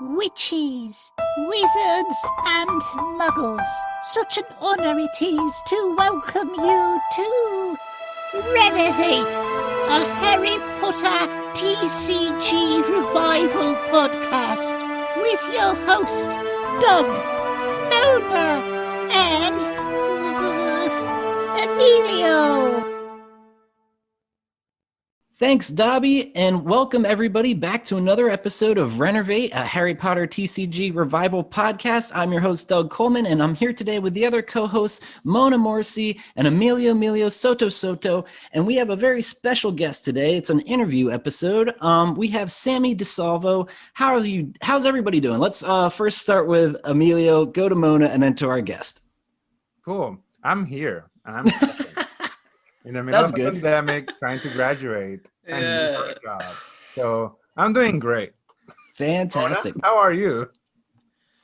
Witches, wizards, and muggles. Such an honour it is to welcome you to Rennervate, a Harry Potter TCG Revival podcast with your host, Doug, Mona, and Emilio. Thanks, Dobby, and welcome everybody back to another episode of Rennervate, a Harry Potter TCG Revival podcast. I'm your host, Doug Coleman, and I'm here today with the other co-hosts, Mona Morrissey and Emilio Soto, and we have a very special guest today. It's an interview episode. We have Sammy DiSalvo. How's everybody doing? Let's first start with Emilio, go to Mona, and then to our guest. Cool. I'm here. I'm in the middle of the pandemic, trying to graduate and look for a job. So I'm doing great. Fantastic. How are you?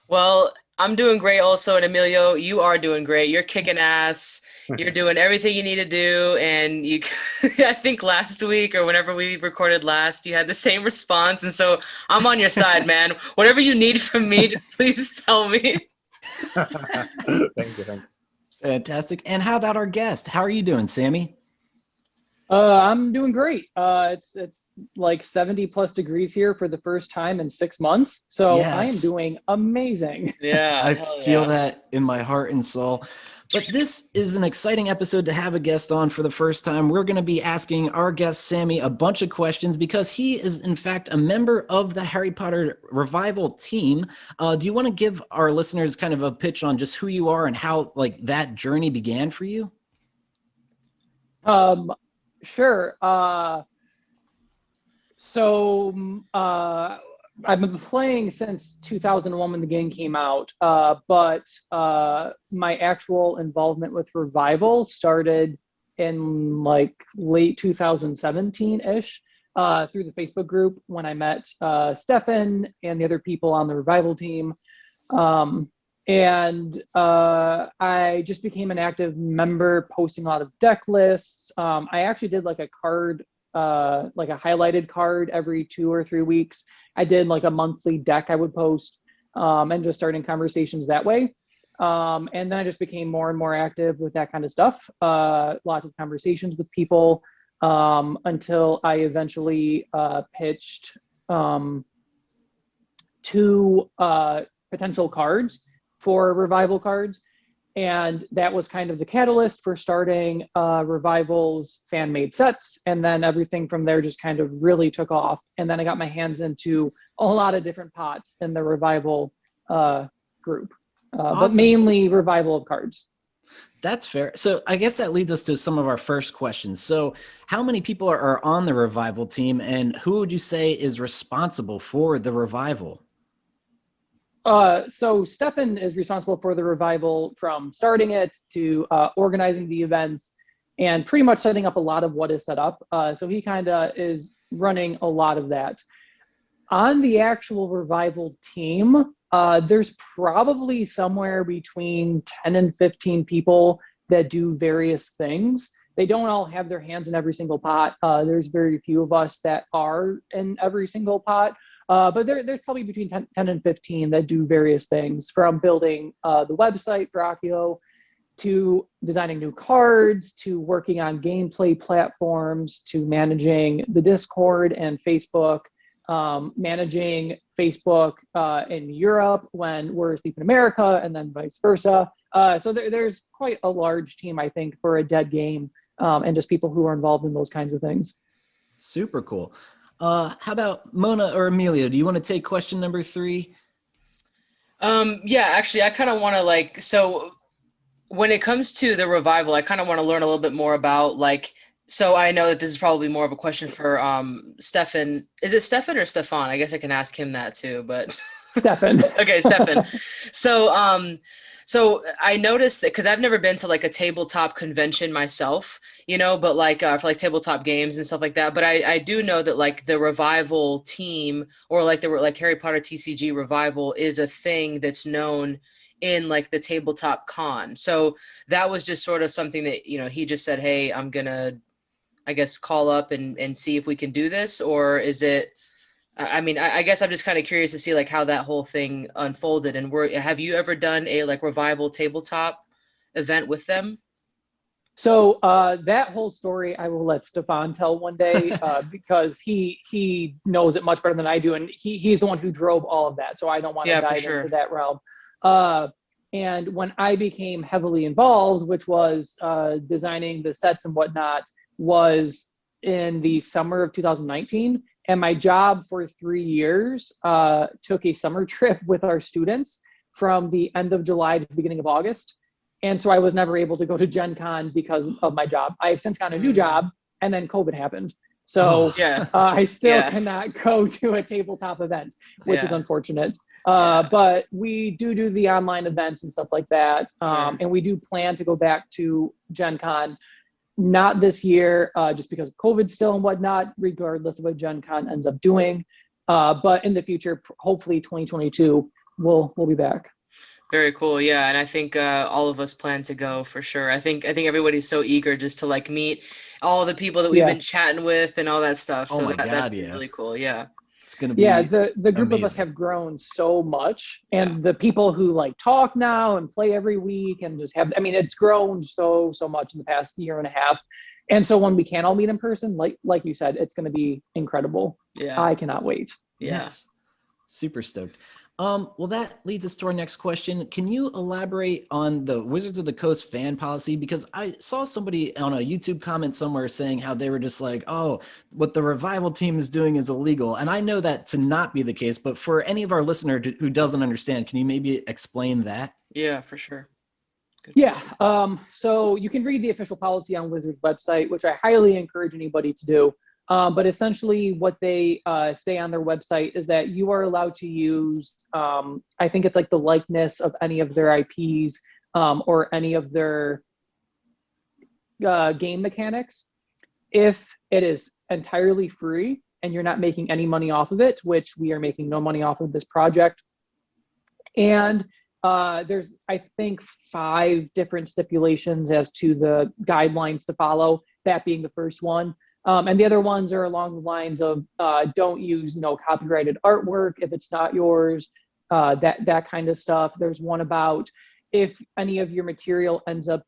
Well, I'm doing great also, and Emilio, you are doing great. You're kicking ass. You're doing everything you need to do, and you. I think last week or whenever we recorded last, you had the same response, and so I'm on your side, man. Whatever you need from me, just please tell me. Thanks. Fantastic. And how about our guest? How are you doing, Sammy? I'm doing great. It's like 70 plus degrees here for the first time in 6 months. So yes. I am doing amazing. Yeah. I feel that in my heart and soul. But this is an exciting episode to have a guest on for the first time. We're going to be asking our guest, Sammy, a bunch of questions because he is, in fact, a member of the Harry Potter Revival Team. Do you want to give our listeners kind of a pitch on just who you are and how that journey began for you? Sure. I've been playing since 2001 when the game came out, but my actual involvement with Revival started in late 2017-ish through the Facebook group when I met Stefan and the other people on the Revival team. I just became an active member, posting a lot of deck lists. I actually did a card, a highlighted card every 2 or 3 weeks. I did a monthly deck I would post and just starting conversations that way. And then I just became more and more active with that kind of stuff. Lots of conversations with people until I eventually pitched 2 potential cards for Revival cards. And that was kind of the catalyst for starting Revival's fan-made sets. And then everything from there just kind of really took off. And then I got my hands into a lot of different pots in the Revival group, Awesome. But mainly Revival of cards. That's fair. So I guess that leads us to some of our first questions. So how many people are on the Revival team, and who would you say is responsible for the Revival? So Stefan is responsible for the Revival from starting it to organizing the events and pretty much setting up a lot of what is set up. So he kind of is running a lot of that. On the actual Revival team, there's probably somewhere between 10 and 15 people that do various things. They don't all have their hands in every single pot. There's very few of us that are in every single pot. But there's probably between 10 and 15 that do various things, from building the website for Accio, to designing new cards, to working on gameplay platforms, to managing the Discord and Facebook, managing Facebook in Europe when we're asleep in America, and then vice versa. So there's quite a large team, I think, for a dead game, and just people who are involved in those kinds of things. Super cool. How about Mona or Emilio? Do you want to take question number 3? Yeah, actually, I kind of want to so when it comes to the Revival, I kind of want to learn a little bit more about so I know that this is probably more of a question for Stefan. Is it Stefan or Stefan? I guess I can ask him that too, but Stefan. Okay, Stefan. So I noticed that, because I've never been to a tabletop convention myself, but for tabletop games and stuff like that. But I do know that the Revival team, or the Harry Potter TCG Revival, is a thing that's known in the tabletop con. So that was just sort of something that, he just said, hey, I'm gonna, I guess, call up and see if we can do this. Or is it I mean, I guess I'm just kind of curious to see like how that whole thing unfolded. And have you ever done a like revival tabletop event with them? So that whole story I will let Stefan tell one day because he knows it much better than I do, and he's the one who drove all of that. So I don't want to dive into that realm. And when I became heavily involved, which was designing the sets and whatnot, was in the summer of 2019. And my job for 3 years took a summer trip with our students from the end of July to the beginning of August. And so I was never able to go to Gen Con because of my job. I have since gotten a new job, and then COVID happened. So I still cannot go to a tabletop event, which is unfortunate. But we do the online events and stuff like that. And we do plan to go back to Gen Con, not this year, just because of COVID still and whatnot, regardless of what Gen Con ends up doing. But in the future, hopefully 2022, we'll be back. Very cool. Yeah. And I think all of us plan to go for sure. I think everybody's so eager just to like meet all the people that we've been chatting with and all that stuff. Oh so my God, that's really cool. Yeah. It's going to be the group of us have grown so much, and the people who like talk now and play every week and just have, I mean, it's grown so much in the past year and a half. And so when we can all meet in person, like you said, it's going to be incredible. Yeah. I cannot wait. Yes. Super stoked. Well, that leads us to our next question. Can you elaborate on the Wizards of the Coast fan policy? Because I saw somebody on a YouTube comment somewhere saying how they were just like, oh, what the Revival team is doing is illegal. And I know that to not be the case, but for any of our listener who doesn't understand, can you maybe explain that? Yeah, for sure. Yeah. So you can read the official policy on Wizards website, which I highly encourage anybody to do. But essentially what they say on their website is that you are allowed to use, I think it's like the likeness of any of their IPs or any of their game mechanics if it is entirely free and you're not making any money off of it, which we are making no money off of this project. And there's, I think, 5 different stipulations as to the guidelines to follow, that being the first one. And the other ones are along the lines of don't use copyrighted artwork if it's not yours, that kind of stuff. There's one about if any of your material ends up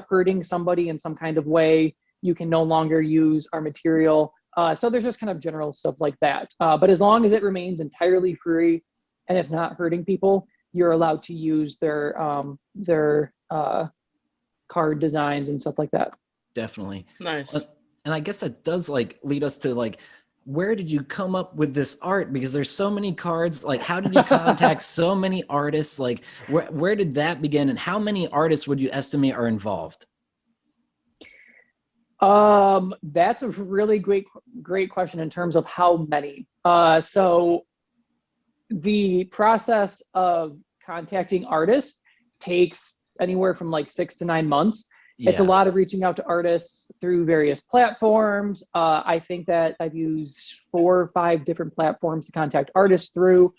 hurting somebody in some kind of way, you can no longer use our material. So there's just kind of general stuff like that. But as long as it remains entirely free and it's not hurting people, you're allowed to use their card designs and stuff like that. Definitely. Nice. And I guess that does like lead us to like, where did you come up with this art? Because there's so many cards. Like, how did you contact so many artists? Like, where did that begin? And how many artists would you estimate are involved? That's a really great question in terms of how many. So the process of contacting artists takes anywhere from like 6 to 9 months. Yeah. It's a lot of reaching out to artists through various platforms. I think that I've used 4 or 5 different platforms to contact artists through,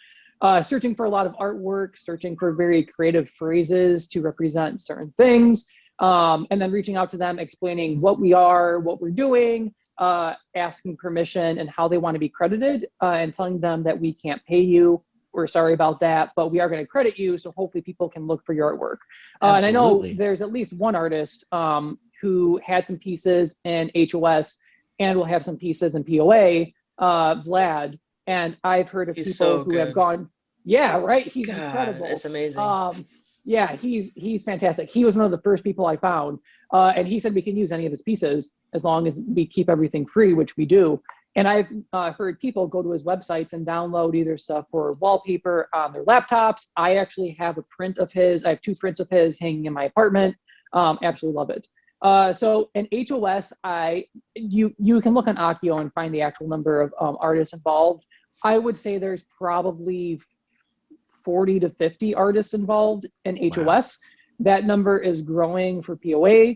searching for a lot of artwork, searching for very creative phrases to represent certain things, and then reaching out to them, explaining what we are, what we're doing, asking permission and how they want to be credited, and telling them that we can't pay you. We're sorry about that, but we are going to credit you, so hopefully people can look for your artwork. And I know there's at least one artist who had some pieces in HOS and will have some pieces in POA, Vlad. And I've heard of people who have gone, yeah, right? He's incredible. It's amazing. Yeah, he's fantastic. He was one of the first people I found. And he said we can use any of his pieces as long as we keep everything free, which we do. And I've heard people go to his websites and download either stuff for wallpaper on their laptops. I actually have a print of his. I have 2 prints of his hanging in my apartment. Absolutely love it. So in HOS, you can look on Accio and find the actual number of artists involved. I would say there's probably 40 to 50 artists involved in HOS. Wow. That number is growing for POA.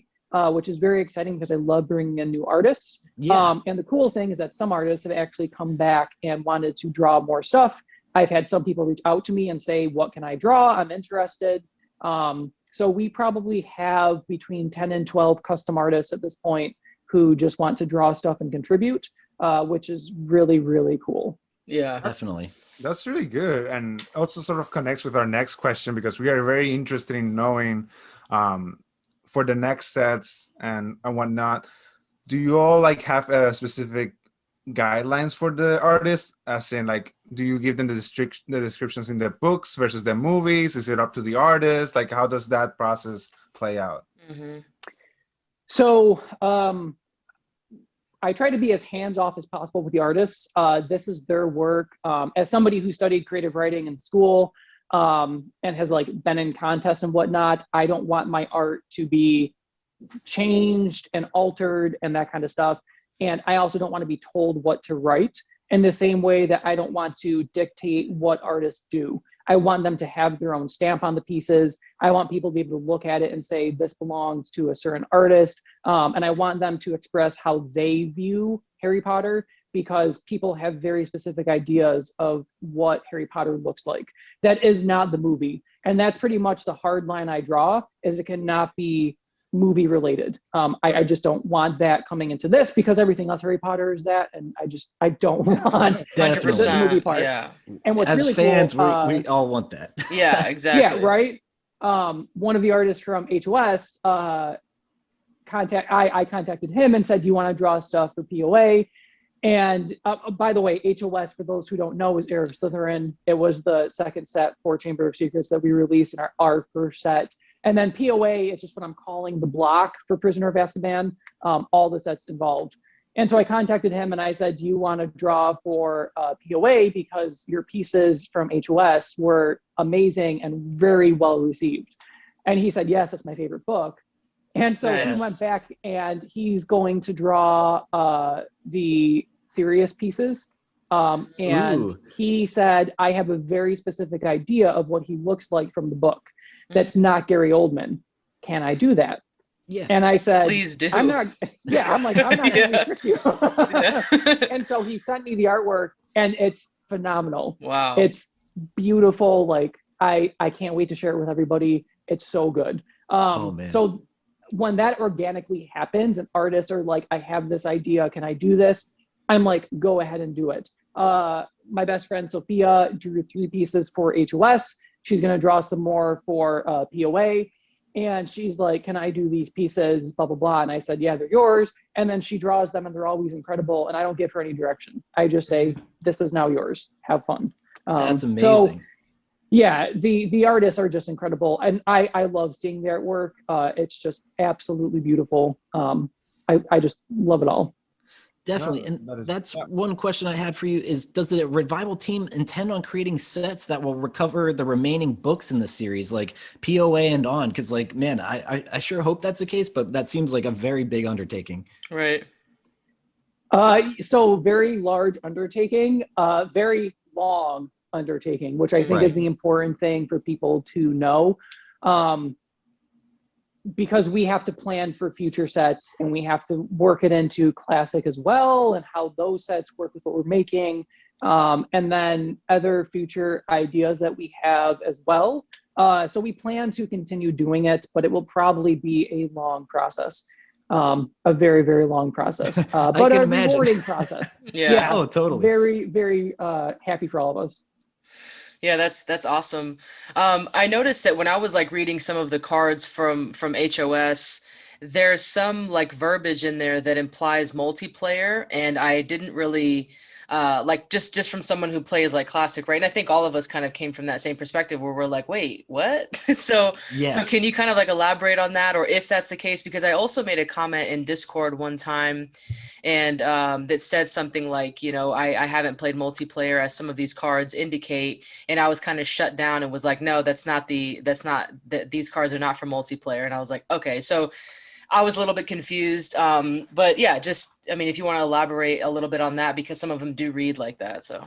Which is very exciting because I love bringing in new artists. Yeah. And the cool thing is that some artists have actually come back and wanted to draw more stuff. I've had some people reach out to me and say, what can I draw? I'm interested. So we probably have between 10 and 12 custom artists at this point who just want to draw stuff and contribute. which is really, really cool. Yeah, Definitely. That's really good, and also sort of connects with our next question, because we are very interested in knowing for the next sets and whatnot. Do you all like have a specific guidelines for the artists? As in, like, do you give them the descriptions in the books versus the movies? Is it up to the artist? Like, how does that process play out? mm-hmm. So I try to be as hands-off as possible with the artists. This is their work. As somebody who studied creative writing in school and has like been in contests and whatnot, I don't want my art to be changed and altered and that kind of stuff. And I also don't want to be told what to write, in the same way that I don't want to dictate what artists do. I want them to have their own stamp on the pieces. I want people to be able to look at it and say, this belongs to a certain artist. And I want them to express how they view Harry Potter, because people have very specific ideas of what Harry Potter looks like. That is not the movie. And that's pretty much the hard line I draw, is it cannot be movie related. I just don't want that coming into this, because everything else Harry Potter is that, and I don't want the movie part. Yeah. And what's as really fans, cool, we all want that. Yeah, exactly. Yeah, right. One of the artists from HOS I contacted him and said, do you want to draw stuff for POA? And by the way, HOS, for those who don't know, is Heir of Slytherin. It was the second set for Chamber of Secrets that we released in our first set. And then POA is just what I'm calling the block for Prisoner of Azkaban, all the sets involved. And so I contacted him and I said, do you want to draw for POA, because your pieces from HOS were amazing and very well received? And he said, yes, that's my favorite book. And so he went back and he's going to draw the Sirius pieces. And he said, I have a very specific idea of what he looks like from the book. That's not Gary Oldman. Can I do that? Yeah. And I said, please do. I'm not going to restrict you. And so he sent me the artwork and it's phenomenal. Wow. It's beautiful. Like, I can't wait to share it with everybody. It's so good. So when that organically happens and artists are like, I have this idea, can I do this? I'm like, go ahead and do it. My best friend, Sophia, drew 3 pieces for HOS. She's going to draw some more for POA. And she's like, can I do these pieces, blah, blah, blah. And I said, yeah, they're yours. And then she draws them and they're always incredible. And I don't give her any direction. I just say, this is now yours. Have fun. That's amazing. So, yeah, the artists are just incredible. And I love seeing the artwork. It's just absolutely beautiful. I just love it all. Definitely. And that's one question I had for you is, does the Revival team intend on creating sets that will recover the remaining books in the series, like POA and on? Because, like, man, I sure hope that's the case, but that seems like a very big undertaking. Right. So very large undertaking, very long undertaking, which I think is the important thing for people to know. Because we have to plan for future sets and we have to work it into Classic as well, and how those sets work with what we're making. And then other future ideas that we have as well. So we plan to continue doing it, but it will probably be a long process. A very, very long process, but a rewarding process. Yeah. Oh, totally. Very, very happy for all of us. Yeah, that's awesome. I noticed that when I was like reading some of the cards from HOS, there's some like verbiage in there that implies multiplayer, and I didn't really like just from someone who plays like Classic, right? And I think all of us kind of came from that same perspective where we're like, wait, what? So can you kind of like elaborate on that, or if that's the case? Because I also made a comment in Discord one time, and that said something like, you know, I haven't played multiplayer as some of these cards indicate, and I was kind of shut down and was like, no, these cards are not for multiplayer. And I was like, okay, so I was a little bit confused, but yeah, I mean, if you want to elaborate a little bit on that, because some of them do read like that. So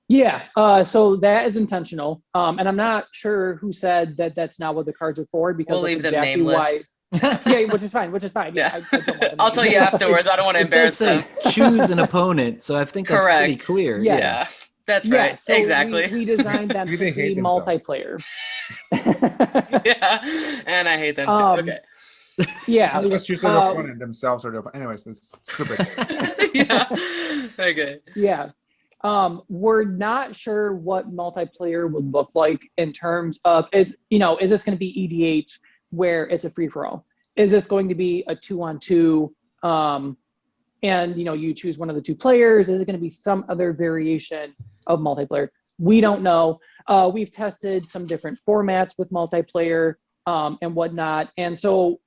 yeah, so that is intentional, and I'm not sure who said that that's not what the cards are for, because we'll leave them nameless. Yeah, which is fine. Yeah. I'll tell you afterwards. I don't want to embarrass them. Choose an opponent, so I think that's pretty clear. Yeah, that's right. Yeah, so exactly. We designed them to be multiplayer. Yeah, and I hate them too. Okay. Yeah. It was choose their opponent themselves or their opponent. Anyways, it's stupid. Yeah. Okay. Yeah. We're not sure what multiplayer would look like in terms of is this going to be EDH where it's a free for all? Is this going to be a 2-on-2? And you choose one of the two players? Is it going to be some other variation of multiplayer? We don't know. We've tested some different formats with multiplayer and whatnot. And so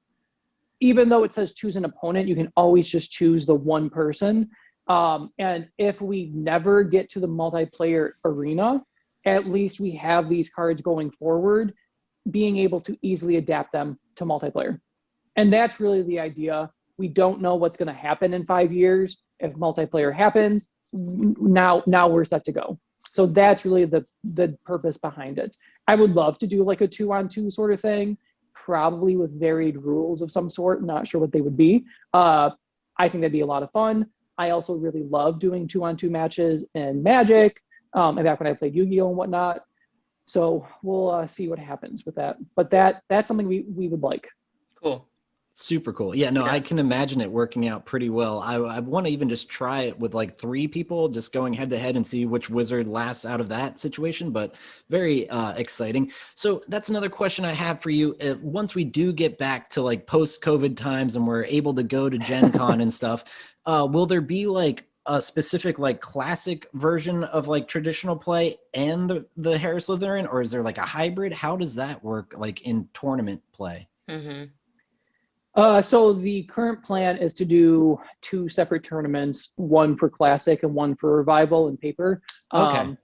even though it says choose an opponent, you can always just choose the one person. And if we never get to the multiplayer arena, at least we have these cards going forward, being able to easily adapt them to multiplayer. And that's really the idea. We don't know what's going to happen in 5 years. If multiplayer happens, now we're set to go. So that's really the purpose behind it. I would love to do like a 2-on-2 sort of thing, probably with varied rules of some sort. Not sure what they would be. I think that'd be a lot of fun. I also really love doing 2-on-2 matches in Magic, and back when I played Yu-Gi-Oh! And whatnot. So we'll see what happens with that. But that's something we would like. Cool. Super cool. Yeah, no, Yeah. I can imagine it working out pretty well. I want to even just try it with like 3 people, just going head to head and see which wizard lasts out of that situation, but very exciting. So that's another question I have for you. Once we do get back to like post-COVID times and we're able to go to Gen Con and stuff, will there be like a specific like classic version of like traditional play and the Harry Slytherin, or is there like a hybrid? How does that work like in tournament play? Mm-hmm. So the current plan is to do 2 separate tournaments, one for Classic and one for Revival and Paper. Okay.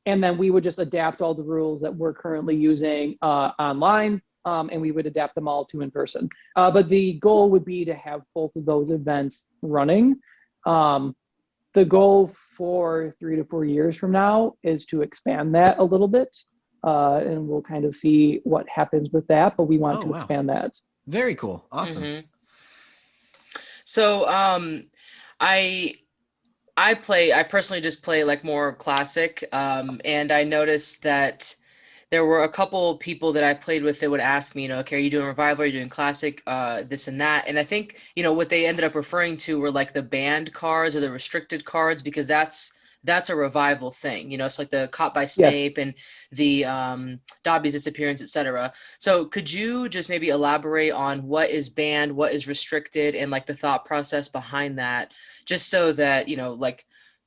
And then we would just adapt all the rules that we're currently using online, and we would adapt them all to in person. But the goal would be to have both of those events running. The goal for 3 to 4 years from now is to expand that a little bit, and we'll kind of see what happens with that, but we want to expand that. Very cool. Awesome. Mm-hmm. So I personally just play like more classic, and I noticed that there were a couple people that I played with that would ask me, okay, are you doing Revival, are you doing Classic, this and that? And I think, what they ended up referring to were like the banned cards or the restricted cards, because that's a Revival thing, it's like the Caught by Snape and the Dobby's Disappearance, etc. So could you just maybe elaborate on what is banned, what is restricted, and like the thought process behind that, just so that, like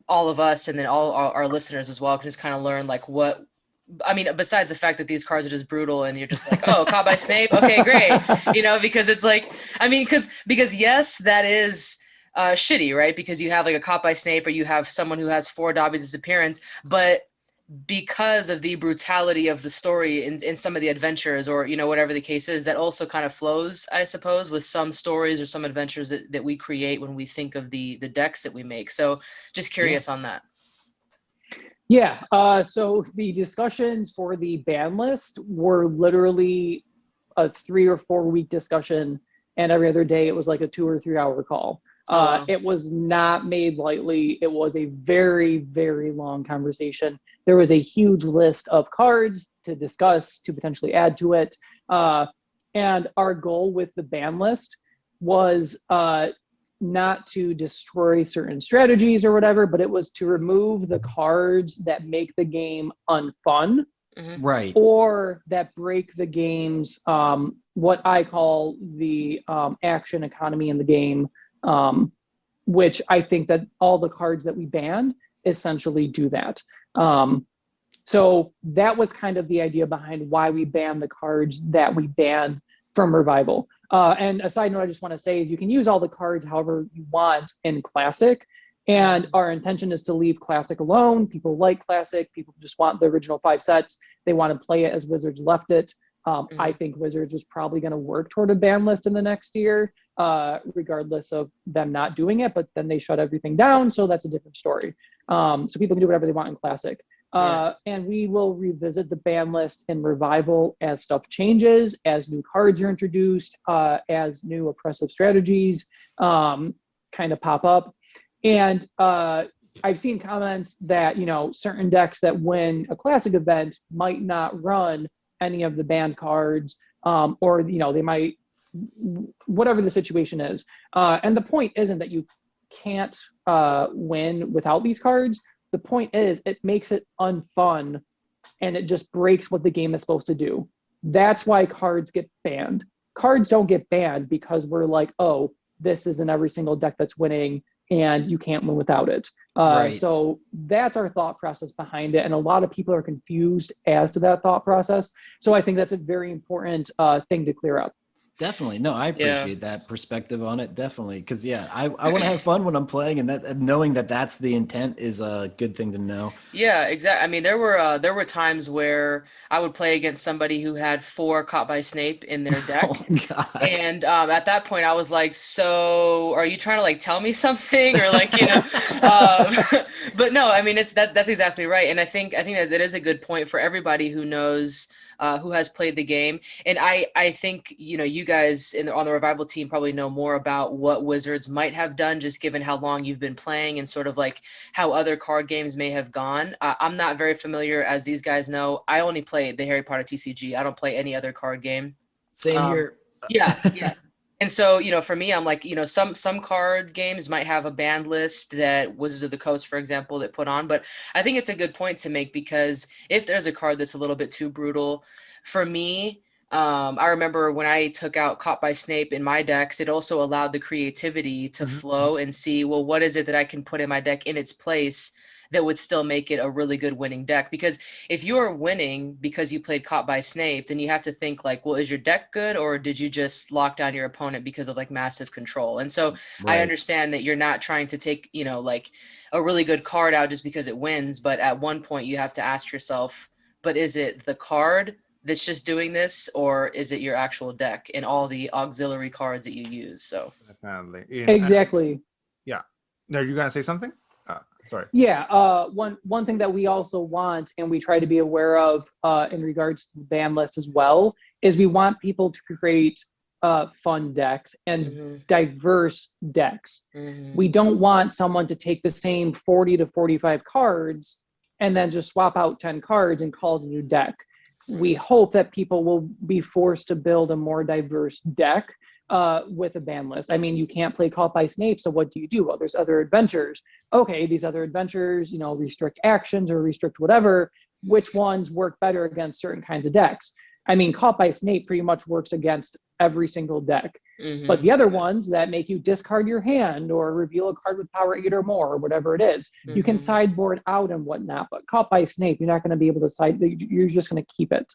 all of us and then all our listeners as well can just kind of learn like what, I mean, besides the fact that these cards are just brutal and you're just like, oh, Caught by Snape. Okay, great. Because it's like, I mean, because yes, that is shitty, right? Because you have like a Caught by Snape or you have someone who has 4 Dobby's Disappearance, but because of the brutality of the story in some of the adventures or, whatever the case is, that also kind of flows, I suppose, with some stories or some adventures that we create when we think of the decks that we make. So just curious on that. Yeah, so the discussions for the ban list were literally a 3 or 4 week discussion, and every other day it was like a 2 or 3 hour call. It was not made lightly. It was a very, very long conversation. There was a huge list of cards to discuss, to potentially add to it. And our goal with the ban list was not to destroy certain strategies or whatever, but it was to remove the cards that make the game unfun, right, or that break the game's what I call the action economy in the game, which I think that all the cards that we banned essentially do that. So that was kind of the idea behind why we banned the cards that we banned from Revival. And a side note I just want to say is you can use all the cards however you want in Classic, and our intention is to leave Classic alone. People like Classic. People just want the original 5 sets. They want to play it as Wizards left it. I think Wizards is probably going to work toward a ban list in the next year, regardless of them not doing it, but then they shut everything down, so that's a different story. So people can do whatever they want in Classic. And we will revisit the ban list in Revival as stuff changes, as new cards are introduced, as new oppressive strategies kind of pop up. And I've seen comments that, certain decks that win a Classic event might not run any of the banned cards, or, they might whatever the situation is. And the point isn't that you can't win without these cards. The point is it makes it unfun, and it just breaks what the game is supposed to do. That's why cards get banned. Cards don't get banned because we're like, oh, this isn't every single deck that's winning and you can't win without it. Right. So that's our thought process behind it. And a lot of people are confused as to that thought process. So I think that's a very important thing to clear up. Definitely. No, I appreciate that perspective on it. Definitely. Because I want to have fun when I'm playing, and that knowing that that's the intent is a good thing to know. Yeah, exactly. I mean, there were times where I would play against somebody who had 4 Caught by Snape in their deck. Oh, God. And at that point I was like, so are you trying to like tell me something, or like, but no, I mean, that's exactly right. And I think that is a good point for everybody who knows, who has played the game. And I think, you guys on the Revival team probably know more about what Wizards might have done, just given how long you've been playing and sort of like how other card games may have gone. I'm not very familiar, as these guys know. I only play the Harry Potter TCG. I don't play any other card game. Same here. Yeah. And so, for me, I'm like, some card games might have a banned list that Wizards of the Coast, for example, that put on. But I think it's a good point to make, because if there's a card that's a little bit too brutal, for me, I remember when I took out Caught by Snape in my decks, it also allowed the creativity to flow and see, well, what is it that I can put in my deck in its place that would still make it a really good winning deck? Because if you're winning because you played Caught by Snape, then you have to think like, well, is your deck good, or did you just lock down your opponent because of like massive control? And so I understand that you're not trying to take, like a really good card out just because it wins. But at one point you have to ask yourself, but is it the card that's just doing this, or is it your actual deck and all the auxiliary cards that you use? So Definitely. Exactly. Yeah. Are you going to say something? Sorry. Yeah. One thing that we also want, and we try to be aware of in regards to the ban list as well, is we want people to create fun decks and diverse decks. We don't want someone to take the same 40 to 45 cards and then just swap out 10 cards and call it a new deck. We hope that people will be forced to build a more diverse deck with a ban list. I mean, you can't play Caught by Snape, so what do you do? Well, there's other adventures. Okay, these other adventures, restrict actions or restrict whatever. Which ones work better against certain kinds of decks? I mean, Caught by Snape pretty much works against every single deck. But the other ones that make you discard your hand or reveal a card with power 8 or more, or whatever it is, you can sideboard out and whatnot. But Caught by Snape, you're not going to be able to you're just going to keep it.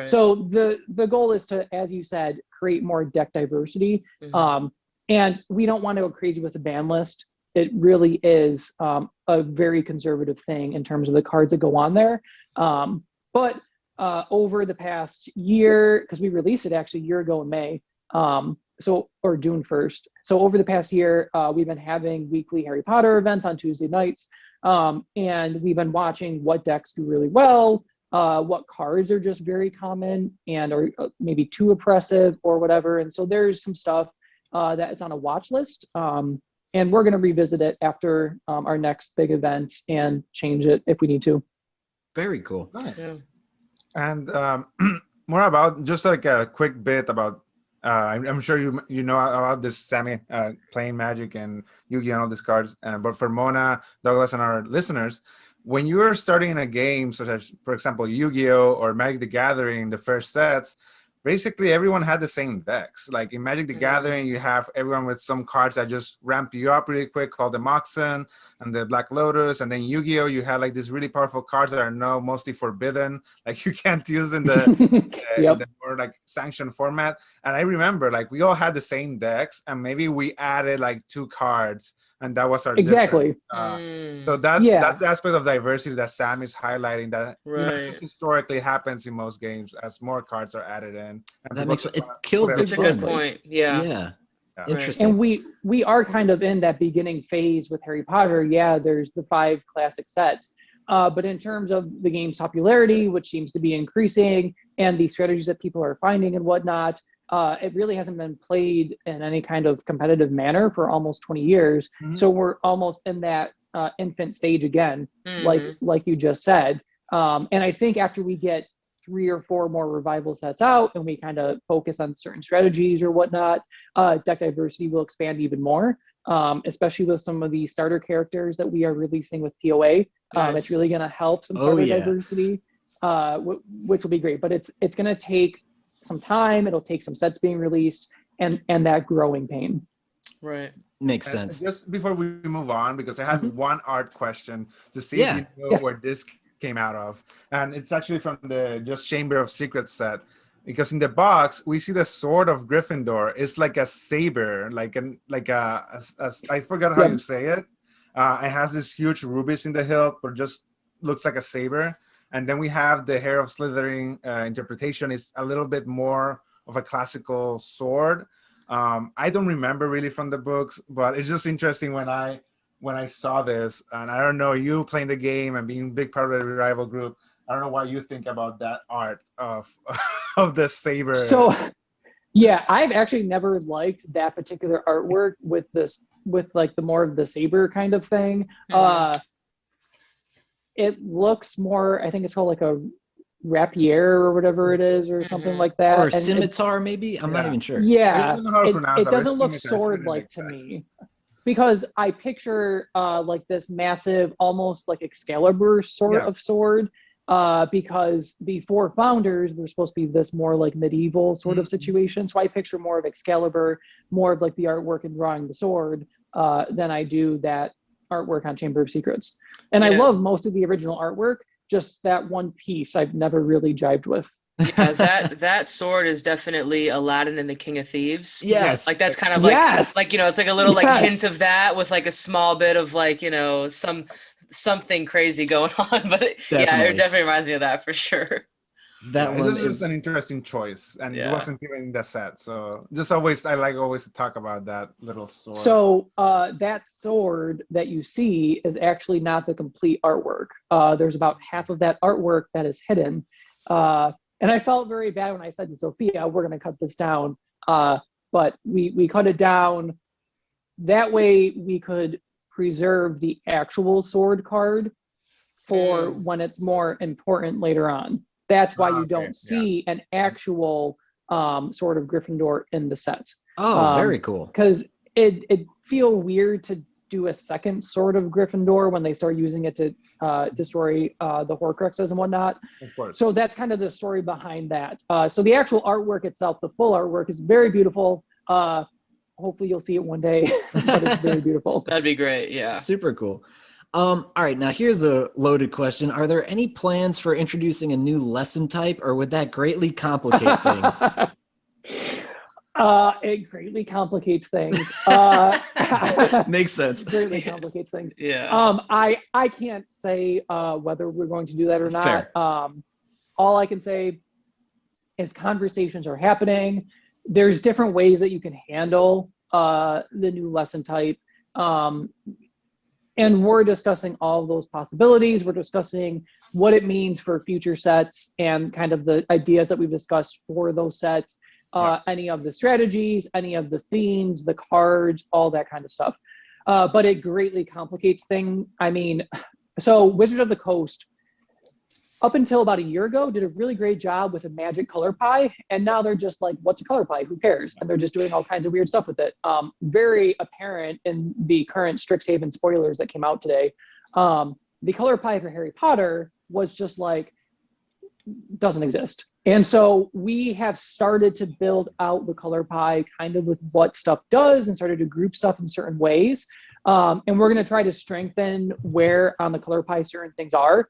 So the goal is to, as you said, create more deck diversity. And we don't want to go crazy with the ban list. It really is a very conservative thing in terms of the cards that go on there. But over the past year, because we released it actually a year ago in May, or June 1st. So over the past year, we've been having weekly Harry Potter events on Tuesday nights. And we've been watching what decks do really well, what cards are just very common and or maybe too oppressive or whatever. And so there's some stuff that is on a watch list. And we're going to revisit it after our next big event and change it if we need to. Very cool. Nice. Yeah. And more about just like a quick bit about I'm sure you know about this Sammy playing Magic and Yu-Gi-Oh! And all these cards. But for Mona, Douglas, and our listeners, when you are starting a game such as, for example, Yu-Gi-Oh! Or Magic the Gathering, the first sets, basically everyone had the same decks. Like in Magic the Gathering, you have everyone with some cards that just ramp you up really quick, called the Moxen and the Black Lotus. And then Yu-Gi-Oh! You had like these really powerful cards that are now mostly forbidden, like you can't use in the, in the more like sanctioned format. And I remember like we all had the same decks, and maybe we added like 2 cards, and that was our exactly. So that's the aspect of diversity that Sam is highlighting, that just historically happens in most games as more cards are added in. And that makes it kills the That's a good point. Yeah. Interesting. And we are kind of in that beginning phase with Harry Potter. Yeah, there's the 5 classic sets. But in terms of the game's popularity, which seems to be increasing, and the strategies that people are finding and whatnot, it really hasn't been played in any kind of competitive manner for almost 20 years. So we're almost in that infant stage again, like you just said. And I think after we get 3 or 4 more revival sets out and we kind of focus on certain strategies or whatnot, deck diversity will expand even more, especially with some of the starter characters that we are releasing with POA. Nice. It's really going to help some starter diversity, which will be great. But it's going to take some time. It'll take some sets being released and that growing pain. Right. Makes sense. Just before we move on, because I have one art question to see if you know where this came out of, and it's actually from the Just Chamber of Secrets set. Because in the box we see the sword of Gryffindor. It's like a saber, like I forgot how you say it. It has this huge rubies in the hilt, but just looks like a saber. And then we have the Hair of Slytherin interpretation. Is a little bit more of a classical sword. I don't remember really from the books, but it's just interesting when I saw this. And I don't know, you playing the game and being a big part of the Revival group, I don't know what you think about that art of of the saber. So, yeah, I've actually never liked that particular artwork with like the more of the saber kind of thing. It looks more, I think it's called like a rapier or whatever it is, or something like that, or a scimitar, maybe. I'm not even sure. Yeah, it doesn't look sword-like to me, because I picture like this massive, almost like Excalibur sort of sword. Because the 4 founders were supposed to be this more like medieval sort of situation. So I picture more of Excalibur, more of like the artwork and drawing the sword, than I do that artwork on Chamber of Secrets. And I love most of the original artwork, just that one piece I've never really jived with. Yeah, that sword is definitely Aladdin and the King of Thieves. Yes. Like that's kind of like, like, it's like a little like hint of that with like a small bit of like, something crazy going on. But it definitely reminds me of that for sure. That one is an interesting choice, and it wasn't even in the set. So I like always to talk about that little sword. So that sword that you see is actually not the complete artwork. There's about half of that artwork that is hidden. And I felt very bad when I said to Sophia, we're going to cut this down. But we cut it down. That way we could preserve the actual sword card for when it's more important later on. That's why you don't see an actual sword of Gryffindor in the set. Oh, very cool. Because it feel weird to do a second sword of Gryffindor when they start using it to destroy the Horcruxes and whatnot. Of course. So that's kind of the story behind that. So the actual artwork itself, the full artwork, is very beautiful. Hopefully you'll see it one day, but it's very beautiful. That'd be great. Yeah. Super cool. All right, now here's a loaded question. Are there any plans for introducing a new lesson type, or would that greatly complicate things? It greatly complicates things. Makes sense. Greatly complicates things. Yeah. I can't say whether we're going to do that or not. Fair. All I can say is conversations are happening. There's different ways that you can handle the new lesson type. And we're discussing all of those possibilities. We're discussing what it means for future sets and kind of the ideas that we've discussed for those sets, any of the strategies, any of the themes, the cards, all that kind of stuff. But it greatly complicates things. I mean, so Wizards of the Coast, up until about a year ago, did a really great job with a magic color pie. And now they're just like, what's a color pie? Who cares? And they're just doing all kinds of weird stuff with it. Very apparent in the current Strixhaven spoilers that came out today. The color pie for Harry Potter was just like, doesn't exist. And so we have started to build out the color pie kind of with what stuff does and started to group stuff in certain ways. And we're going to try to strengthen where on the color pie certain things are.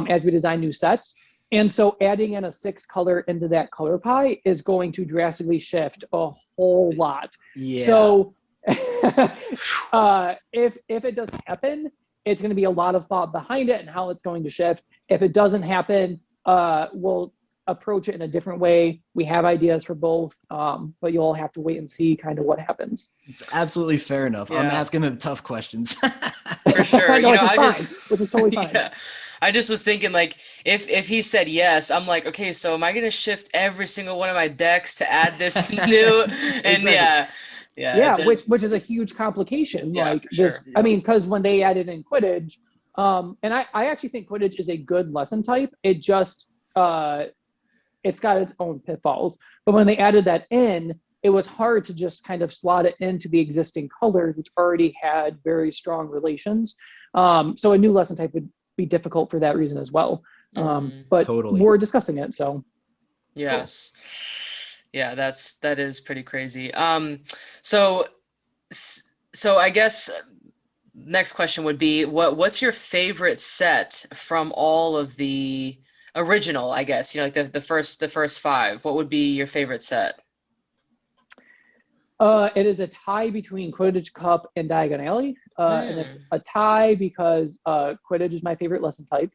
As we design new sets. And so adding in a 6th color into that color pie is going to drastically shift a whole lot. Yeah. So if it does happen, it's going to be a lot of thought behind it and how it's going to shift. If it doesn't happen, we'll approach it in a different way. We have ideas for both, but you'll have to wait and see kind of what happens. It's absolutely fair enough. Yeah. I'm asking the tough questions. For sure. No, which is totally fine. Yeah. I just was thinking, like, if he said yes, I'm like, okay, so am I gonna shift every single one of my decks to add this new? And exactly. which is a huge complication. Yeah, like for this, sure. I mean, because when they added in Quidditch, and I actually think Quidditch is a good lesson type. It just it's got its own pitfalls. But when they added that in, it was hard to just kind of slot it into the existing colors, which already had very strong relations. So a new lesson type would be difficult for that reason as well. But Totally. we're discussing it, so. Yes. Yeah, that is pretty crazy. So I guess next question would be, what's your favorite set from all of the original, I guess, like the first 5? What would be your favorite set? It is a tie between Quidditch Cup and Diagon Alley. And it's a tie because Quidditch is my favorite lesson type.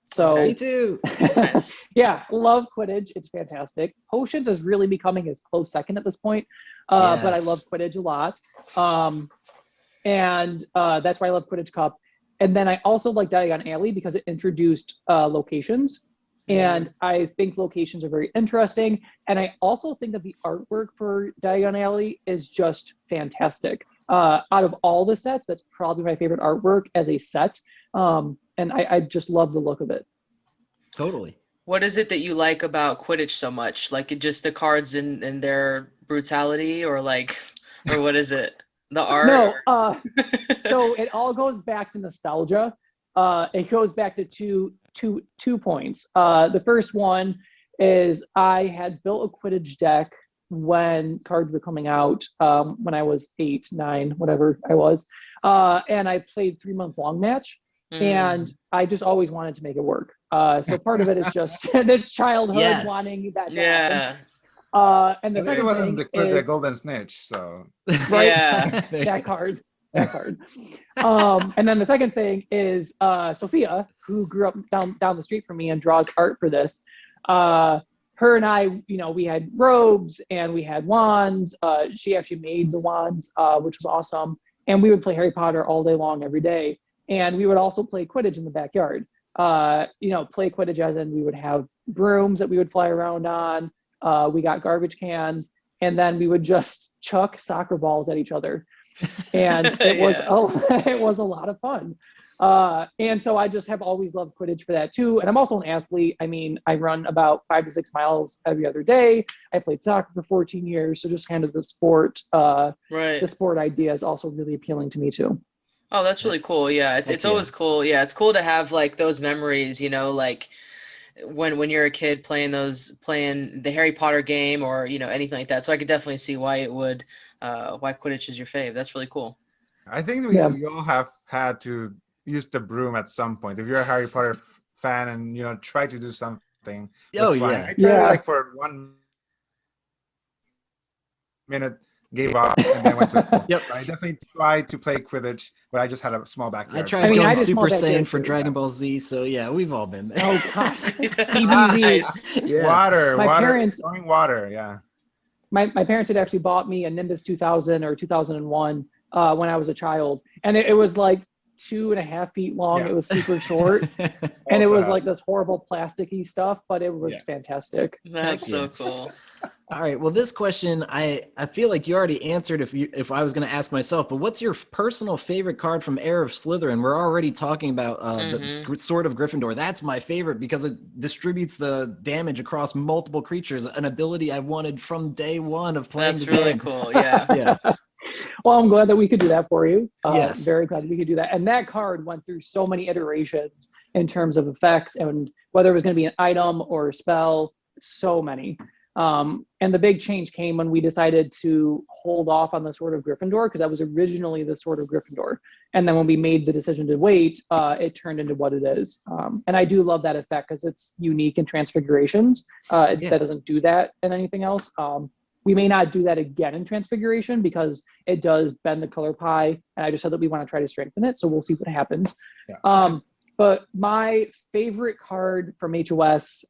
So Me too. Nice. yeah, love Quidditch. It's fantastic. Potions is really becoming his close second at this point. But I love Quidditch a lot. And that's why I love Quidditch Cup. And then I also like Diagon Alley because it introduced locations. And I think locations are very interesting. And I also think that the artwork for Diagon Alley is just fantastic. Out of all the sets, that's probably my favorite artwork as a set. And I just love the look of it. Totally. What is it that you like about Quidditch so much? Like just the cards and their brutality, or what is it? The art? No, so it all goes back to nostalgia. It goes back to two points. The first one is I had built a Quidditch deck when cards were coming out, when I was 8, 9, whatever I was. And I played 3-month long match. And I just always wanted to make it work. So part of it is just this childhood wanting that to happen. And the second it wasn't thing the is, Golden Snitch, so right? Yeah. that card. And then the second thing is Sophia, who grew up down the street from me and draws art for this. Her and I, we had robes and we had wands. She actually made the wands, which was awesome. And we would play Harry Potter all day long, every day. And we would also play Quidditch in the backyard. Play Quidditch as in we would have brooms that we would fly around on. We got garbage cans, and then we would just chuck soccer balls at each other. And it was it was a lot of fun. And so I just have always loved Quidditch for that too. And I'm also an athlete. I mean, I run about 5 to 6 miles every other day. I played soccer for 14 years. So just kind of the sport, the sport idea is also really appealing to me too. Oh, that's really cool. Yeah, it's always cool. Yeah, it's cool to have those memories, like when you're a kid playing the Harry Potter game or anything like that. So I could definitely see why why Quidditch is your fave. That's really cool. I think we all have had to use the broom at some point. If you're a Harry Potter fan and try to do something. Oh fun. yeah. I tried for 1 minute, gave up, and then went to the pool. Yep. I definitely tried to play Quidditch, but I just had a small backyard. I tried I going did Super small Saiyan backyard for too. Dragon Ball Z, so yeah, we've all been there. Oh gosh, DBZ. Nice. Yes. Water, My water, parents- throwing water, yeah. My parents had actually bought me a Nimbus 2000 or 2001 when I was a child, and it was like 2.5 feet long. Yeah. It was super short, and it was like this horrible plasticky stuff, but it was fantastic. That's so cool. All right. Well, this question, I feel like you already answered if I was going to ask myself, but what's your personal favorite card from Heir of Slytherin? We're already talking about the Sword of Gryffindor. That's my favorite because it distributes the damage across multiple creatures, an ability I wanted from day one of playing this really game. cool. Yeah. Yeah. Well, I'm glad that we could do that for you. Yes. Very glad we could do that. And that card went through so many iterations in terms of effects and whether it was going to be an item or a spell, so many. And the big change came when we decided to hold off on the Sword of Gryffindor because that was originally the Sword of Gryffindor. And then when we made the decision to wait, it turned into what it is. And I do love that effect because it's unique in Transfigurations. That doesn't do that in anything else. We may not do that again in Transfiguration because it does bend the color pie. And I just said that we want to try to strengthen it. So we'll see what happens. Yeah. But my favorite card from HOS,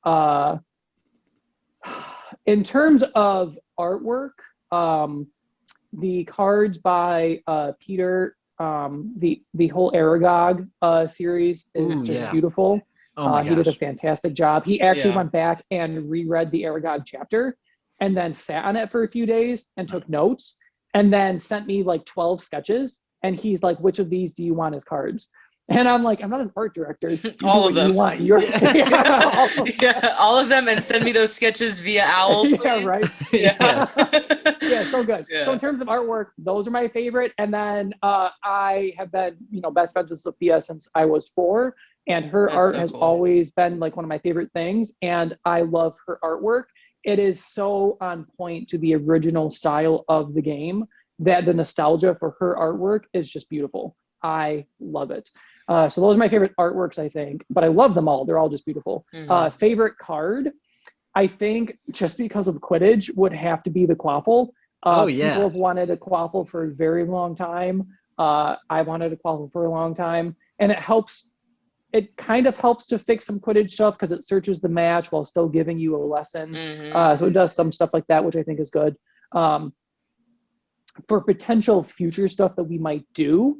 in terms of artwork, the cards by Peter, the whole Aragog series is just beautiful. He did a fantastic job. He actually went back and reread the Aragog chapter and then sat on it for a few days and took notes and then sent me like 12 sketches. And he's like, which of these do you want as cards? And I'm like, I'm not an art director. You All do of what them. You want. You're, all of them. Yeah, all of them, and send me those sketches via Owl, please. Yeah, right. Yes. Yeah, so good. Yeah. So in terms of artwork, those are my favorite. And then I have been, best friends with Sophia since I was 4, and her That's art so has cool. always been like one of my favorite things. And I love her artwork. It is so on point to the original style of the game that the nostalgia for her artwork is just beautiful. I love it. So those are my favorite artworks, I think, but I love them all. They're all just beautiful. Mhm. Favorite card, I think just because of Quidditch would have to be the Quaffle. Oh, yeah. People have wanted a Quaffle for a very long time. I wanted a Quaffle for a long time, and it kind of helps to fix some Quidditch stuff because it searches the match while still giving you a lesson. Mhm. So it does some stuff like that, which I think is good. For potential future stuff that we might do,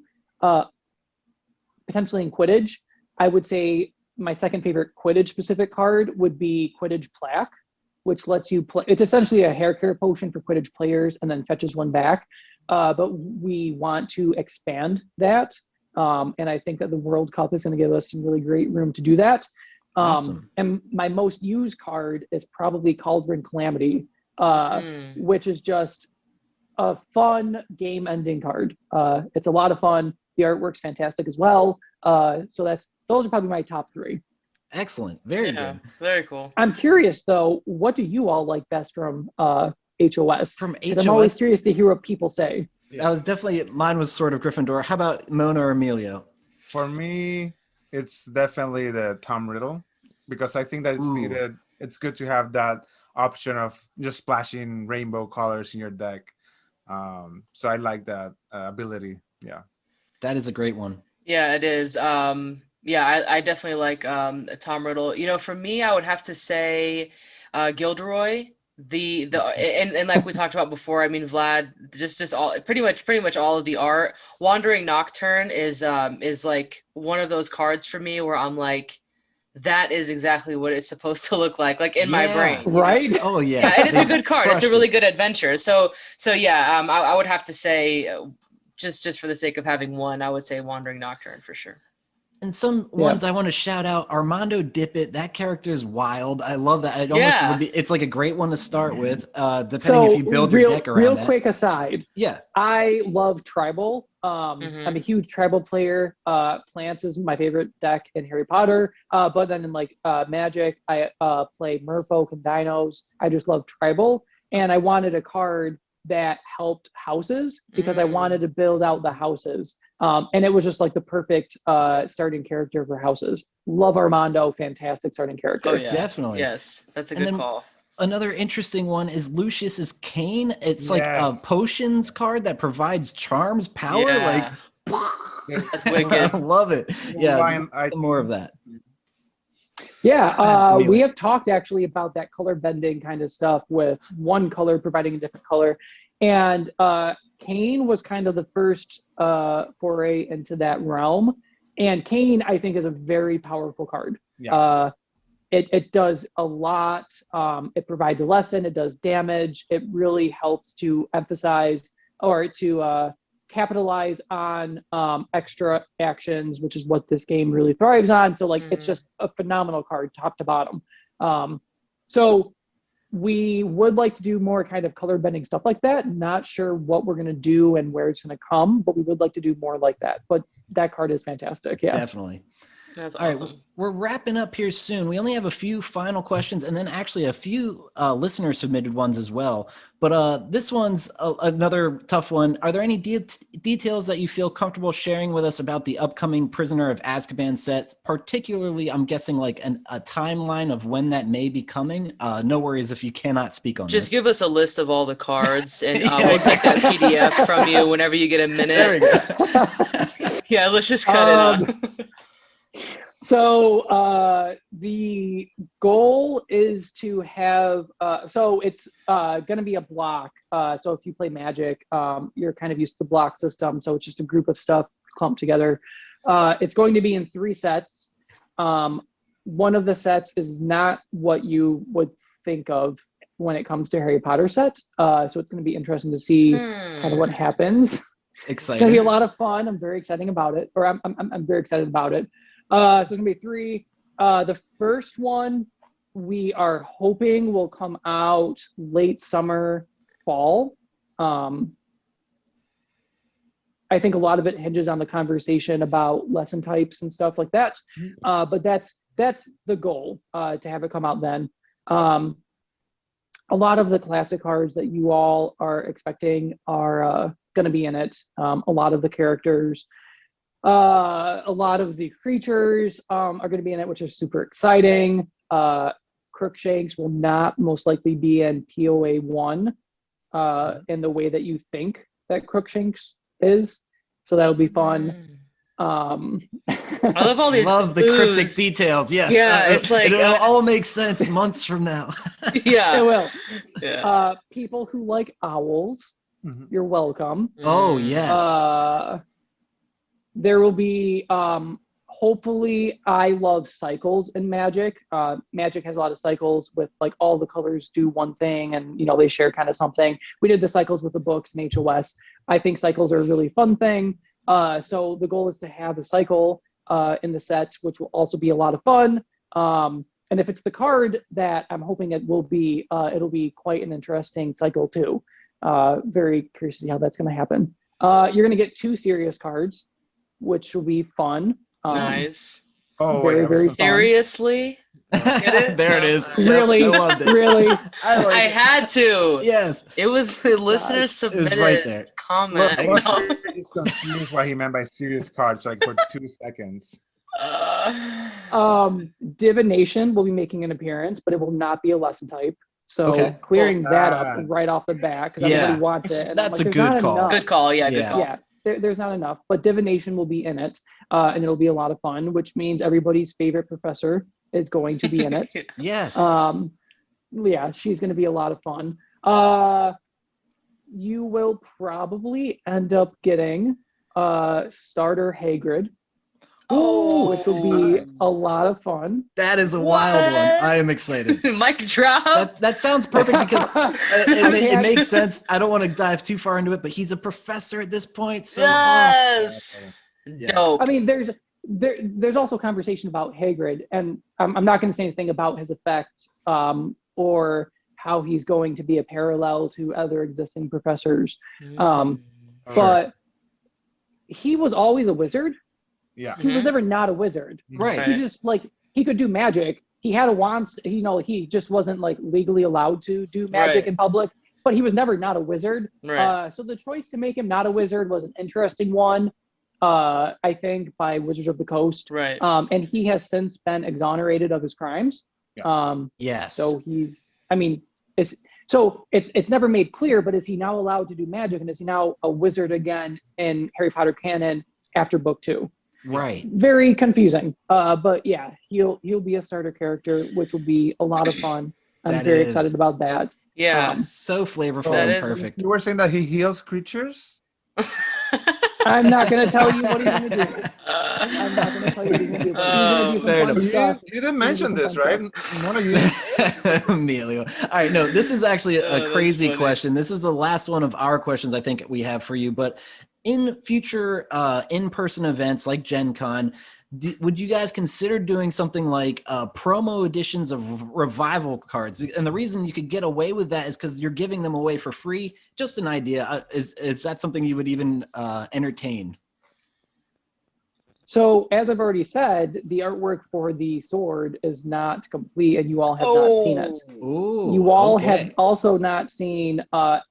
potentially in Quidditch, I would say my second favorite Quidditch specific card would be Quidditch Plaque, which lets you play. It's essentially a hair care potion for Quidditch players and then fetches one back. But we want to expand that. And I think that the World Cup is going to give us some really great room to do that. Awesome. And my most used card is probably Cauldron Calamity, Mm. which is just a fun game ending card. It's a lot of fun. The artwork's fantastic as well. So those are probably my top 3. Excellent. Very Yeah, good. very cool. I'm curious though, what do you all like best from HOS? From 'Cause I'm always HOS, curious to hear what people say. mine was sort of Gryffindor. How about Mona or Emilio? For me, it's definitely the Tom Riddle, because I think that it's Ooh. needed. It's good to have that option of just splashing rainbow colors in your deck. So I like that ability. Yeah. That is a great one. Yeah, it is. Yeah, I definitely like Tom Riddle. For me, I would have to say Gilderoy. And like we talked about before, I mean Vlad, just all pretty much all of the art. Wandering Nocturne is like one of those cards for me where I'm like, that is exactly what it's supposed to look like in my Yeah. brain. Right? Oh, yeah. Yeah, and it's a They good card. It's a crushed really it. good adventure. So yeah, I would have to say, just for the sake of having one, I would say Wandering Nocturne for sure. And some ones I want to shout out, Armando Dippet. That character is wild. I love that. It almost Yeah. would be. It's like a great one to start with, depending if you build your deck around real that. quick aside, Yeah. I love Tribal. Mhm. I'm a huge Tribal player. Plants is my favorite deck in Harry Potter. But then in like Magic, I play Merfolk and Dinos. I just love Tribal, and I wanted a card that helped houses because I wanted to build out the houses. And it was just like the perfect starting character for houses. Love Armando, fantastic starting character. Oh yeah, Definitely. Yes, that's a And good then- call. Another interesting one is Lucius's Cane. It's like a Yes. potions card that provides charms power. Yeah. Like, That's I wicked. love it. Yeah, Line, I some more of think. that. Yeah, Amelia. we have talked actually about that color bending kind of stuff with one color providing a different color. And Kane was kind of the first foray into that realm. And Kane, I think, is a very powerful card. Yeah. It does a lot. It provides a lesson. It does damage. It really helps to emphasize or to capitalize on extra actions, which is what this game really thrives on. So like, it's just a phenomenal card, top to bottom. So we would like to do more kind of color bending stuff like that. Not sure what we're going to do and where it's going to come, but we would like to do more like that. But that card is fantastic. Yeah. Definitely. That's All right, awesome. we're wrapping up here soon. We only have a few final questions and then actually a few listener submitted ones as well. But this one's another tough one. Are there any details that you feel comfortable sharing with us about the upcoming Prisoner of Azkaban set? Particularly, I'm guessing like a timeline of when that may be coming. No worries if you cannot speak on Just this. give us a list of all the cards, and Yeah, we'll take that exactly. PDF from you whenever you get a minute. There we go. Yeah, let's just cut it up. So the goal is to have, so it's going to be a block. So if you play Magic, you're kind of used to the block system. So it's just a group of stuff clumped together. It's going to be in 3 sets. One of the sets is not what you would think of when it comes to Harry Potter set. So it's going to be interesting to see kind of what happens. It's gonna be a Exciting. lot of fun. I'm very excited about it, or I'm very excited about it. So it's gonna be 3. The first one we are hoping will come out late summer, fall. I think a lot of it hinges on the conversation about lesson types and stuff like that. But that's the goal, to have it come out then. A lot of the classic cards that you all are expecting are going to be in it. A lot of the characters, a lot of the creatures are going to be in it, which is super exciting. Crookshanks will not most likely be in POA 1 in the way that you think that Crookshanks is. So that'll be fun. I love all these Love the cryptic clues. details. Yes. Yeah, it's like, it'll all make sense months from now. Yeah. It will. Yeah. People who like owls, Mhm. you're welcome. Oh yes. There will be hopefully I love cycles in Magic. Magic has a lot of cycles with like all the colors do one thing and they share kind of something. We did the cycles with the books in HOS. I think cycles are a really fun thing. So the goal is to have a cycle in the set, which will also be a lot of fun. And if it's the card that I'm hoping it will be, it'll be quite an interesting cycle too. Very curious to see how that's going to happen. You're going to get 2 serious cards, which will be fun. Nice. Oh, very, wait, very fun. Seriously? Get it? There it No? is. Really? Yep, I loved it. Really? I like I it. had to. Yes. It was the listener It was submitted right there. comment. I Look, was just confused what he meant by serious cards, like for 2 seconds. Divination will be making an appearance, but it will not be a lesson type. So Okay. clearing that up Ah. right off the bat because Yeah. everybody wants it. And I'm That's like, a there's not good call. enough. Good call. Yeah, good Yeah. call. Yeah, there's not enough. But divination will be in it, and it'll be a lot of fun, which means everybody's favorite professor is going to be in it. Yes. Yeah, she's going to be a lot of fun. You will probably end up getting starter Hagrid, Ooh, which will be a lot of fun. that is a wild one. What? I am excited. Mic drop. That sounds perfect because it can't- makes sense. I don't want to dive too far into it, but he's a professor at this point. So Yes. Yes. Dope. I mean, there's also conversation about Hagrid, and I'm not going to say anything about his effect or how he's going to be a parallel to other existing professors. But he was always a wizard. Yeah. He was never not a wizard. right. He just he could do magic. He had a wand. He just wasn't like legally allowed to do magic Right. in public. But he was never not a wizard. Right. So the choice to make him not a wizard was an interesting one. I think by Wizards of the Coast. Right. And he has since been exonerated of his crimes. Yes. So it's never made clear, but is he now allowed to do magic, and is he now a wizard again in Harry Potter canon after book 2? right. Very confusing. But yeah, he'll be a starter character, which will be a lot of fun. I'm That very is- excited about that. Yeah. So flavorful That and is- perfect. You were saying that he heals creatures? I'm not going to tell you what he's going to do. I'm not going to tell you what he's going to do. But he's going to do some fair fun enough. stuff. You didn't mention He's this, gonna right? do None of you. Emilio. All right, no, this is actually Oh, a that's crazy funny. question. This is the last one of our questions I think we have for you. But in future in-person events like Gen Con, would you guys consider doing something like promo editions of revival cards? And the reason you could get away with that is because you're giving them away for free. Just an idea. Is that something you would even entertain? So, as I've already said, the artwork for the sword is not complete, and you all have not seen it. Ooh, You all okay. have also not seen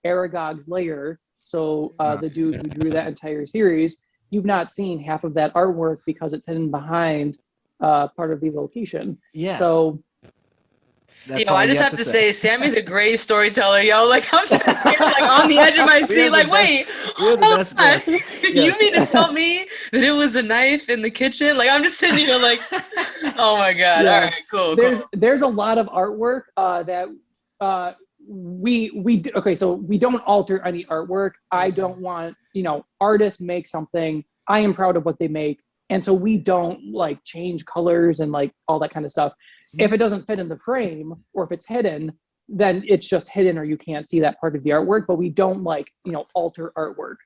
Aragog's lair. So the dude who drew that entire series, you've not seen half of that artwork because it's hidden behind part of the location. Yes. So That's Yo, all I you just have to say, Sammy's a great storyteller, yo. Like, I'm sitting here, like, on the edge of my We seat, have the like, best- wait, we have the hold best on. guests. You Yes. mean to tell me that it was a knife in the kitchen? Like, I'm just sitting here, like, oh my god. Yeah. All right, cool. there's a lot of artwork that we do. Okay, so we don't alter any artwork. I don't want, artists make something. I am proud of what they make. And so we don't like change colors and like all that kind of stuff. If it doesn't fit in the frame or if it's hidden, then it's just hidden or you can't see that part of the artwork, but we don't alter artwork.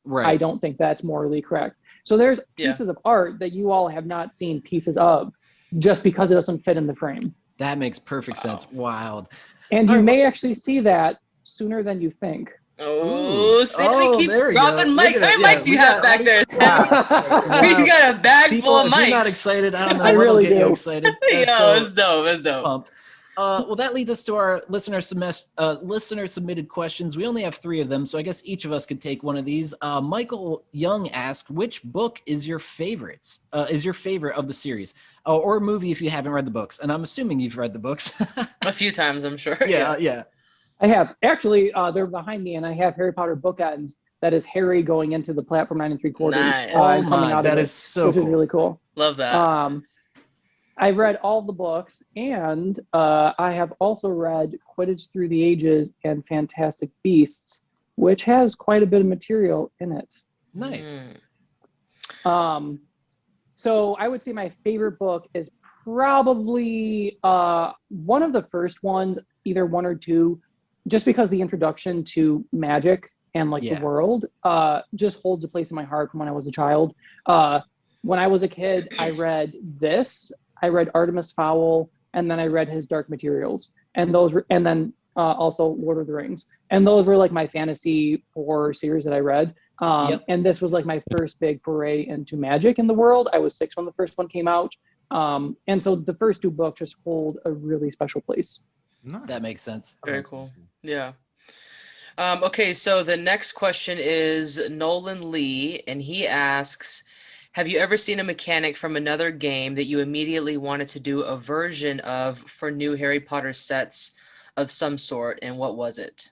Right. I don't think that's morally correct. So there's Yeah. pieces of art that you all have not seen pieces of just because it doesn't fit in the frame. That makes perfect sense. Wild. And All you right, may actually see that sooner than you think. Oh, Sammy Oh, keeps there we dropping go. mics. Look How at many it. Yeah, mics do we you have got back all there? Wow. You got a bag People, full of if mics. you're not excited, I don't know I what'll really get you do. excited. Yo, That's so it's dope. It's dope. pumped. Well, that leads us to our listener submitted questions. We only have 3 of them, so I guess each of us could take one of these. Michael Young asked, which book is your favorite of the series? Or movie if you haven't read the books. And I'm assuming you've read the books. A few times, I'm sure. Yeah. I have. Actually, they're behind me, and I have Harry Potter bookends. That is Harry going into the platform 9 3/4. Nice. Oh and coming my, out that of it, is so which cool. is really cool. Love that. I read all the books, and I have also read Quidditch Through the Ages and Fantastic Beasts, which has quite a bit of material in it. Nice. So I would say my favorite book is probably one of the first ones, either 1 or 2, just because the introduction to magic and like the world just holds a place in my heart from when I was a child. When I was a kid, I read this. I read Artemis Fowl, and then I read his Dark Materials, and those were, and then also Lord of the Rings, and those were like my fantasy horror series that I read. And this was like my first big foray into magic in the world. I was 6 when the first one came out, and so the first 2 books just hold a really special place. Nice. That makes sense. Very cool. Yeah. Okay, so the next question is Nolan Lee, and he asks, have you ever seen a mechanic from another game that you immediately wanted to do a version of for new Harry Potter sets of some sort, and what was it?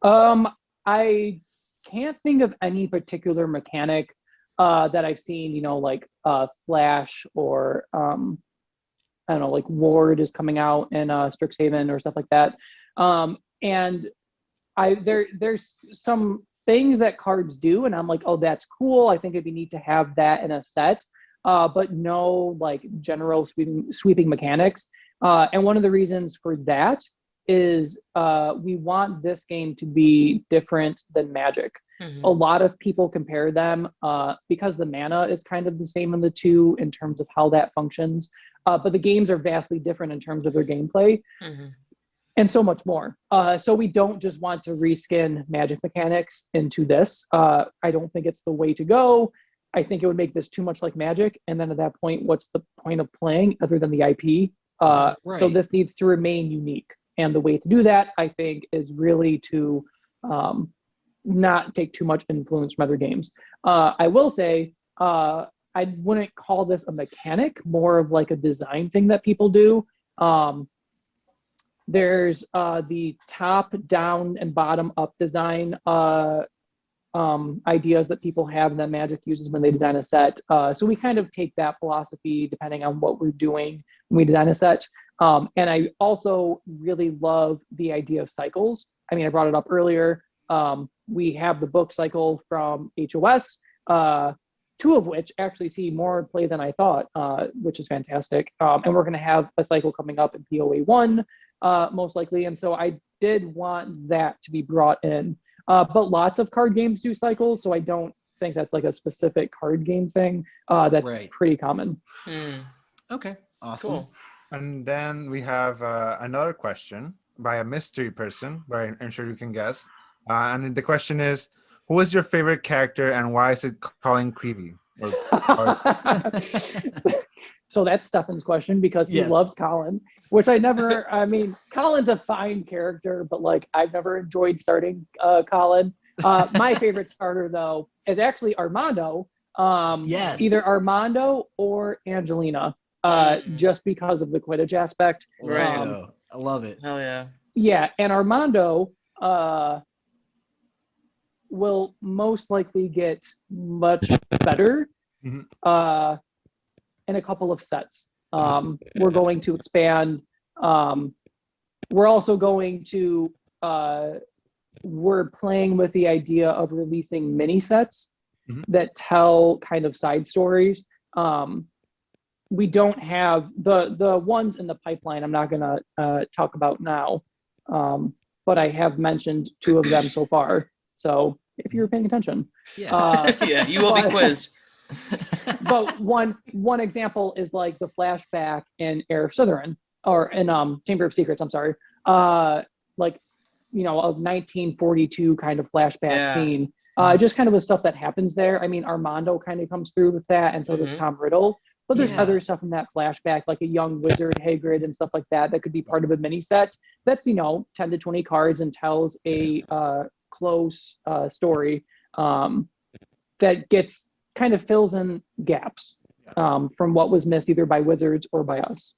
I can't think of any particular mechanic that I've seen, like Flash or I don't know, like Ward is coming out in Strixhaven or stuff like that. And there's some things that cards do, and I'm like, oh, that's cool. I think it'd be neat to have that in a set, but no like general sweeping mechanics. And one of the reasons for that is we want this game to be different than Magic. A lot of people compare them because the mana is kind of the same in the 2 in terms of how that functions, but the games are vastly different in terms of their gameplay. And so much more. So we don't just want to reskin Magic mechanics into this. I don't think it's the way to go. I think it would make this too much like Magic. And then at that point, what's the point of playing other than the IP? So this needs to remain unique. And the way to do that, I think, is really to not take too much influence from other games. I will say, I wouldn't call this a mechanic, more of like a design thing that people do. There's the top down and bottom up design ideas that people have and that Magic uses when they design a set. So we kind of take that philosophy depending on what we're doing when we design a set. And I also really love the idea of cycles. I mean, I brought it up earlier. We have the book cycle from HOS, 2 of which actually see more play than I thought, which is fantastic. And we're going to have a cycle coming up in POA 1. Most likely. And so I did want that to be brought in. But lots of card games do cycles, so I don't think that's like a specific card game thing. That's pretty common. Okay, awesome. Cool. And then we have another question by a mystery person, where I'm sure you can guess. And the question is, who is your favorite character and why is it Colin Creevy? So that's Stefan's question because he loves Colin, which I mean, Colin's a fine character, but like I've never enjoyed starting Colin. My favorite starter though is actually Armando. Either Armando or Angelina, just because of the Quidditch aspect. Let's go. I love it. Hell yeah. Yeah, and Armando will most likely get much better in a couple of sets. We're going to expand. We're also going to, we're playing with the idea of releasing mini sets that tell kind of side stories. We don't have the ones in the pipeline. I'm not going to talk about now. but I have mentioned 2 of them so far. So if you were paying attention. Yeah. Yeah, you will be quizzed. But one example is like the flashback in Heir of Slytherin, or in Chamber of Secrets, I'm sorry. Like, you know, a 1942 kind of flashback scene. Just kind of the stuff that happens there. I mean, Armando kind of comes through with that, and so does Tom Riddle. But there's other stuff in that flashback, like a young wizard, Hagrid, and stuff like that, that could be part of a mini set. That's, you know, 10 to 20 cards and tells a close story that gets kind of fills in gaps from what was missed either by Wizards or by us.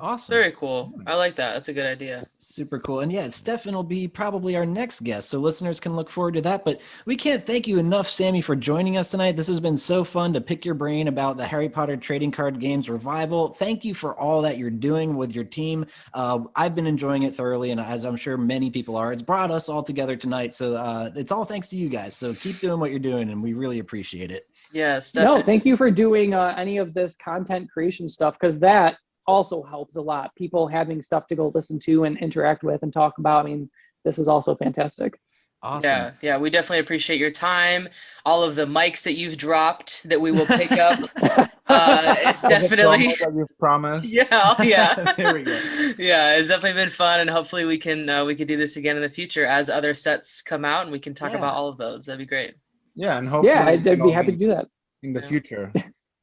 Awesome. Very cool. I like that. That's a good idea. Super cool. And yeah, Stefan will be probably our next guest, so listeners can look forward to that. But we can't thank you enough, Sammy, for joining us tonight. This has been so fun to pick your brain about the Harry Potter trading card games revival. Thank you for all that you're doing with your team. I've been enjoying it thoroughly, and as I'm sure many people are, it's brought us all together tonight. So it's all thanks to you guys. So keep doing what you're doing, and we really appreciate it. Yeah, Stefan. No, thank you for doing any of this content creation stuff, because that also helps a lot. People having stuff to go listen to and interact with and talk about. I mean, this is also fantastic. Awesome. Yeah, we definitely appreciate your time. All of the mics that you've dropped that we will pick up. It's definitely that you've promised. Yeah. There we go. Yeah, it's definitely been fun, and hopefully we can do this again in the future as other sets come out, and we can talk about all of those. That'd be great. Yeah, and hopefully I'd be happy to do that in the future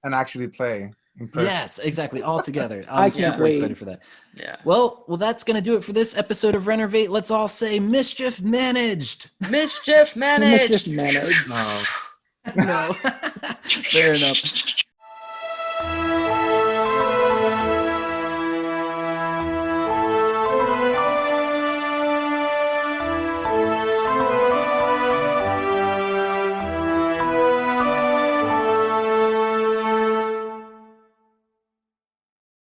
and actually play in person. Yes, exactly. All together. I I'm can't super wait. excited for that. Yeah. Well, that's going to do it for this episode of Rennervate. Let's all say mischief managed. Mischief managed. Mischief managed. No. No. Fair enough.